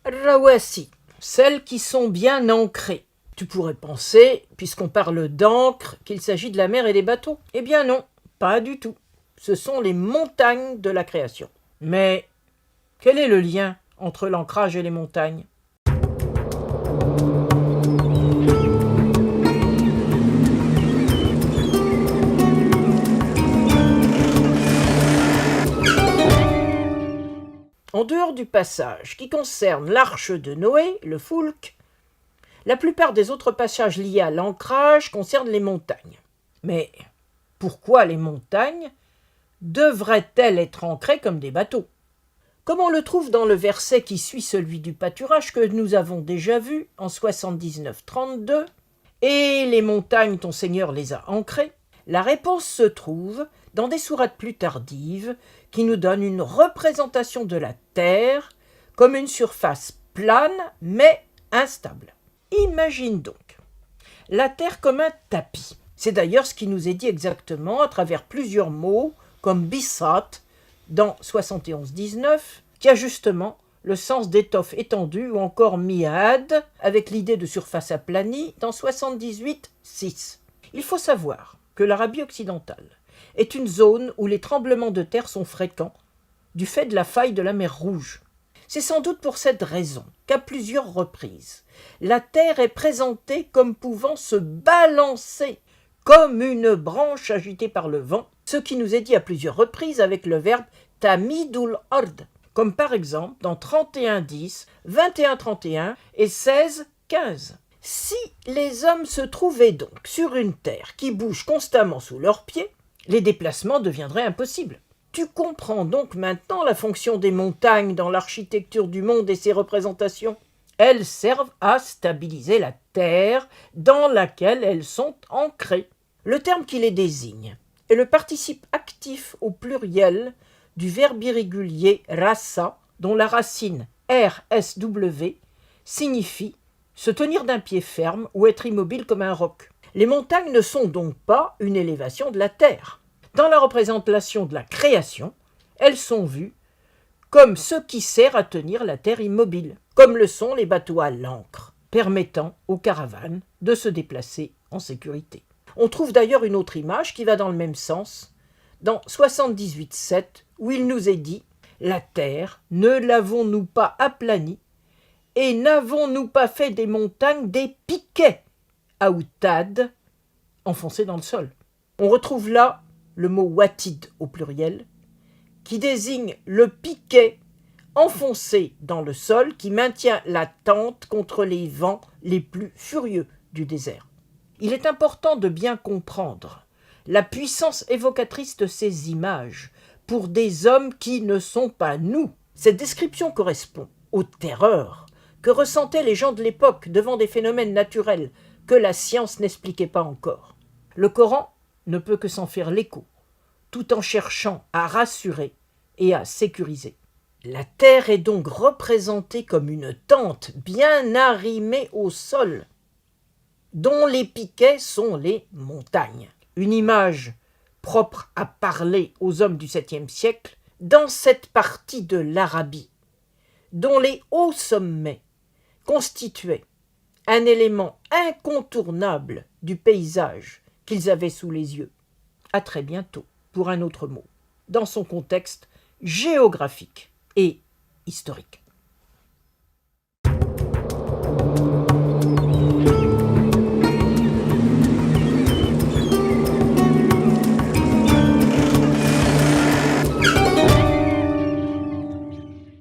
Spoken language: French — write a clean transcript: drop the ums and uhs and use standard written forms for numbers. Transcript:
Rawasi, celles qui sont bien ancrées. Tu pourrais penser, puisqu'on parle d'encre, qu'il s'agit de la mer et des bateaux. Eh bien non, pas du tout. Ce sont les montagnes de la création. Mais quel est le lien entre l'ancrage et les montagnes ? En dehors du passage qui concerne l'arche de Noé, le Foulk, la plupart des autres passages liés à l'ancrage concernent les montagnes. Mais pourquoi les montagnes devraient-elles être ancrées comme des bateaux ? Comme on le trouve dans le verset qui suit celui du pâturage que nous avons déjà vu en 79-32, « Et les montagnes, ton Seigneur les a ancrées », la réponse se trouve dans des sourates plus tardives qui nous donnent une représentation de la terre comme une surface plane mais instable. Imagine donc la terre comme un tapis. C'est d'ailleurs ce qui nous est dit exactement à travers plusieurs mots comme bisat dans 71-19 qui a justement le sens d'étoffe étendue ou encore mihad avec l'idée de surface aplanie dans 78-6. Il faut savoir que l'Arabie occidentale est une zone où les tremblements de terre sont fréquents du fait de la faille de la mer Rouge. C'est sans doute pour cette raison qu'à plusieurs reprises, la terre est présentée comme pouvant se balancer comme une branche agitée par le vent, ce qui nous est dit à plusieurs reprises avec le verbe tamidul ard, comme par exemple dans 31-10, 21-31 et 16-15. Si les hommes se trouvaient donc sur une terre qui bouge constamment sous leurs pieds, les déplacements deviendraient impossibles. Tu comprends donc maintenant la fonction des montagnes dans l'architecture du monde et ses représentations. Elles servent à stabiliser la terre dans laquelle elles sont ancrées. Le terme qui les désigne est le participe actif au pluriel du verbe irrégulier rassa, dont la racine rsw signifie se tenir d'un pied ferme ou être immobile comme un roc. Les montagnes ne sont donc pas une élévation de la terre. Dans la représentation de la création, elles sont vues comme ce qui sert à tenir la terre immobile, comme le sont les bateaux à l'ancre, permettant aux caravanes de se déplacer en sécurité. On trouve d'ailleurs une autre image qui va dans le même sens, dans 78-7, où il nous est dit « La terre, ne l'avons-nous pas aplanie, et n'avons-nous pas fait des montagnes des piquets, à outad, enfoncés dans le sol ?» On retrouve là le mot watid au pluriel, qui désigne le piquet enfoncé dans le sol qui maintient la tente contre les vents les plus furieux du désert. Il est important de bien comprendre la puissance évocatrice de ces images pour des hommes qui ne sont pas nous. Cette description correspond aux terreurs que ressentaient les gens de l'époque devant des phénomènes naturels que la science n'expliquait pas encore. Le Coran ne peut que s'en faire l'écho, tout en cherchant à rassurer et à sécuriser. La terre est donc représentée comme une tente bien arrimée au sol, dont les piquets sont les montagnes. Une image propre à parler aux hommes du 7e siècle dans cette partie de l'Arabie, dont les hauts sommets constituaient un élément incontournable du paysage qu'ils avaient sous les yeux. À très bientôt pour un autre mot, dans son contexte géographique et historique.